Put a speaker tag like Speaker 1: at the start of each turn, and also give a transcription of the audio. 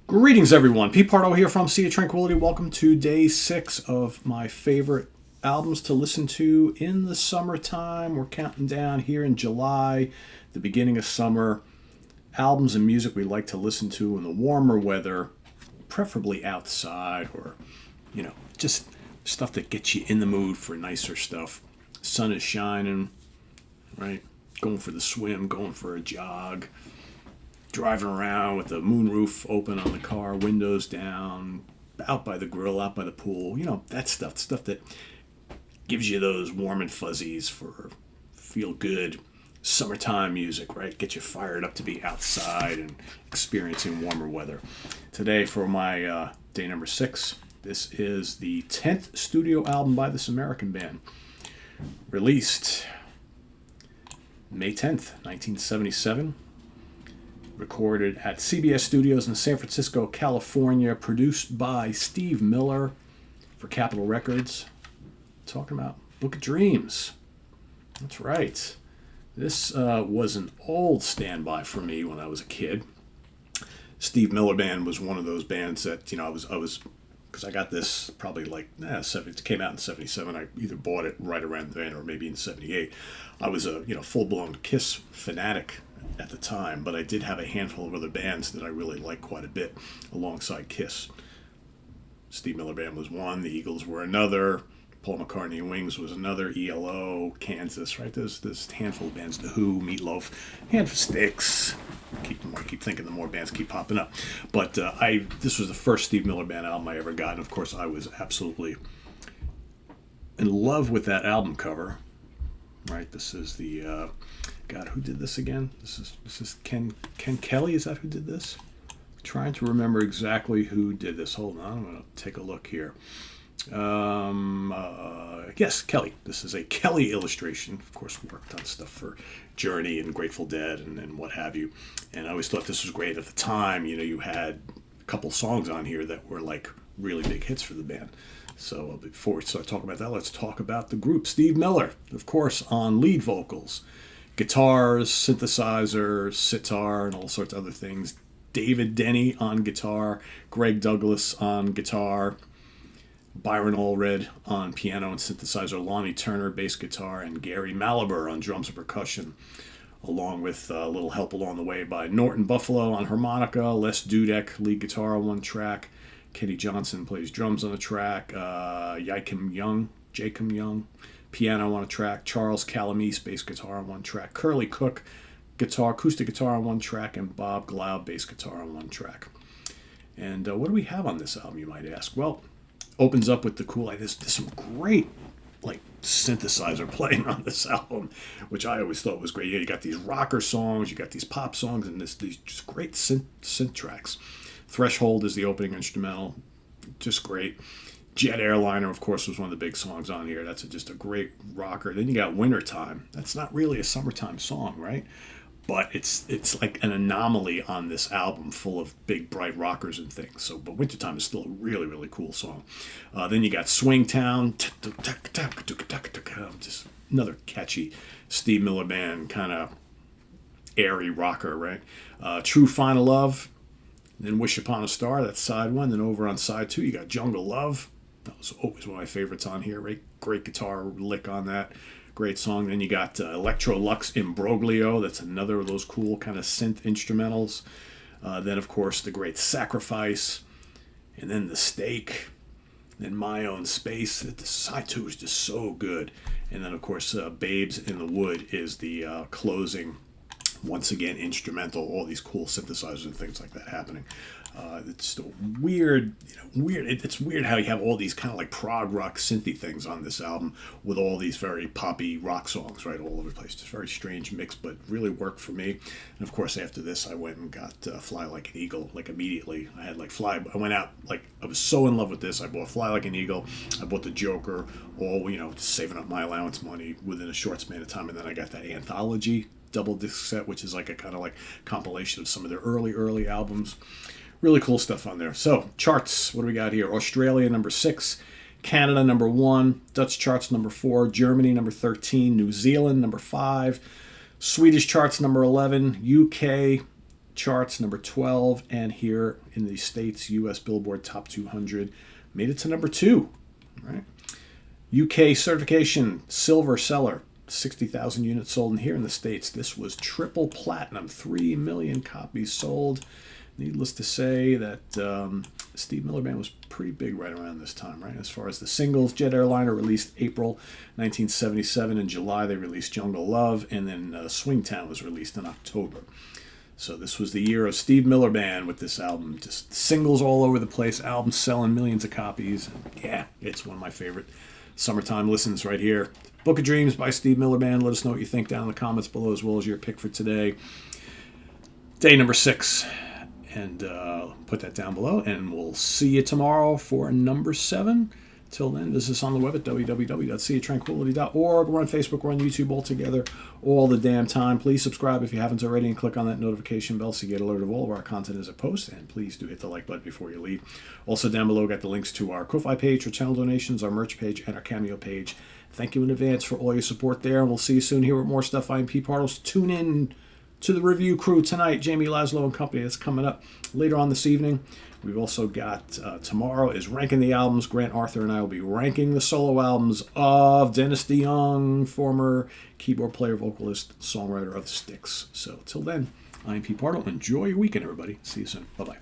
Speaker 1: Greetings, everyone. Pete Pardo here from Sea of Tranquility. Welcome to day 6 of my favorite albums to listen to in the summertime. We're counting down here in July, the beginning of summer. Albums and music we like to listen to in the warmer weather, preferably outside, or, just stuff that gets you in the mood for nicer stuff. Sun is shining, right? Going for the swim, going for a jog. Driving around with the moonroof open on the car, windows down, out by the grill, out by the pool. That stuff that gives you those warm and fuzzies for feel good summertime music, right? Get you fired up to be outside and experiencing warmer weather. Today for my day number 6, this is the 10th studio album by this American band. Released May 10th, 1977. Recorded at CBS Studios in San Francisco, California. Produced by Steve Miller for Capitol Records. Talking about Book of Dreams. That's right. This was an old standby for me when I was a kid. Steve Miller Band was one of those bands that, I was because I got this probably it came out in 77. I either bought it right around then or maybe in 78. I was a, full-blown Kiss fanatic at the time, but I did have a handful of other bands that I really liked quite a bit alongside Kiss. Steve Miller Band was one, the Eagles were another, Paul McCartney and Wings was another, ELO, Kansas, right? There's a handful of bands, The Who, Meatloaf, Hand for Sticks. I keep thinking the more bands keep popping up. But this was the first Steve Miller Band album I ever got, and of course I was absolutely in love with that album cover. Right, this is the God, who did this again? This is Ken Kelly. Is that who did this? I'm trying to remember exactly who did this. Hold on, I'm gonna take a look here. Yes, Kelly. This is a Kelly illustration. Of course, worked on stuff for Journey and Grateful Dead and what have you. And I always thought this was great at the time. You had a couple songs on here that were like really big hits for the band. So before we start talking about that, let's talk about the group. Steve Miller, of course, on lead vocals. Guitars, synthesizers, sitar, and all sorts of other things. David Denny on guitar. Greg Douglas on guitar. Byron Allred on piano and synthesizer. Lonnie Turner, bass guitar. And Gary Malaber on drums and percussion. Along with a little help along the way by Norton Buffalo on harmonica. Les Dudek, lead guitar on one track. Kenny Johnson plays drums on a track. Jacob Young, piano on a track. Charles Calamise, bass guitar on one track. Curly Cook, acoustic guitar on one track. And Bob Glaub, bass guitar on one track. And what do we have on this album, you might ask? Well, opens up with the cool, there's some great synthesizer playing on this album, which I always thought was great. You got these rocker songs, you got these pop songs, and these just great synth tracks. Threshold is the opening instrumental, just great. Jet Airliner, of course, was one of the big songs on here. That's just a great rocker. Then you got Wintertime. That's not really a summertime song, right? But it's like an anomaly on this album, full of big, bright rockers and things. But Wintertime is still a really, really cool song. Then you got Swingtown, just another catchy Steve Miller Band kind of airy rocker, right? True Final Love. Then Wish Upon a Star, that's side 1. Then over on side 2, you got Jungle Love. That was always one of my favorites on here. Great guitar lick on that. Great song. Then you got Electrolux Imbroglio. That's another of those cool kind of synth instrumentals. Then, of course, the great Sacrifice. And then The Stake. Then My Own Space. The side 2 is just so good. And then, of course, Babes in the Wood is the closing, once again, instrumental, all these cool synthesizers and things like that happening. It's still weird, It's weird how you have all these kind of like prog rock synthy things on this album with all these very poppy rock songs, right, all over the place. Just very strange mix, but really worked for me. And of course, after this, I went and got Fly Like an Eagle, immediately. I had I went out, I was so in love with this. I bought Fly Like an Eagle. I bought the Joker, all, just saving up my allowance money within a short span of time. And then I got that Anthology double disc set, which is like a kind of like compilation of some of their early albums. Really cool stuff on there. So, charts, what do we got here? Australia, number 6. Canada, number 1. Dutch charts, number 4. Germany, number 13. New Zealand, number 5. Swedish charts, number 11. UK charts, number 12, and here in the States, U.S. Billboard Top 200, made it to number 2. Right? UK certification, silver seller, 60,000 units sold. And here in the States, this was triple platinum, 3 million copies sold. Needless to say that Steve Miller Band was pretty big right around this time, right? As far as the singles, Jet Airliner released April 1977. In July, they released Jungle Love, and then Swingtown was released in October. So this was the year of Steve Miller Band with this album. Just singles all over the place, albums selling millions of copies. Yeah, it's one of my favorite summertime listens right here. Book of Dreams by Steve Miller Band. Let us know what you think down in the comments below, as well as your pick for today. Day number 6. And put that down below, and we'll see you tomorrow for number 7. Till then, visit us on the web at www.seatranquility.org. We're on Facebook, we're on YouTube all together all the damn time. Please subscribe if you haven't already, and click on that notification bell so you get alerted of all of our content as it posts. And please do hit the like button before you leave. Also down below, got the links to our Ko-Fi page for channel donations, our merch page, and our Cameo page. Thank you in advance for all your support there, and we'll see you soon here with more stuff. I'm Pete Pardo. Tune in to the review crew tonight, Jamie Laszlo and company. That's coming up later on this evening. We've also got tomorrow is ranking the albums. Grant Arthur and I will be ranking the solo albums of Dennis DeYoung, former keyboard player, vocalist, songwriter of The Styx. So till then, I'm Pete Pardo. Enjoy your weekend, everybody. See you soon. Bye-bye.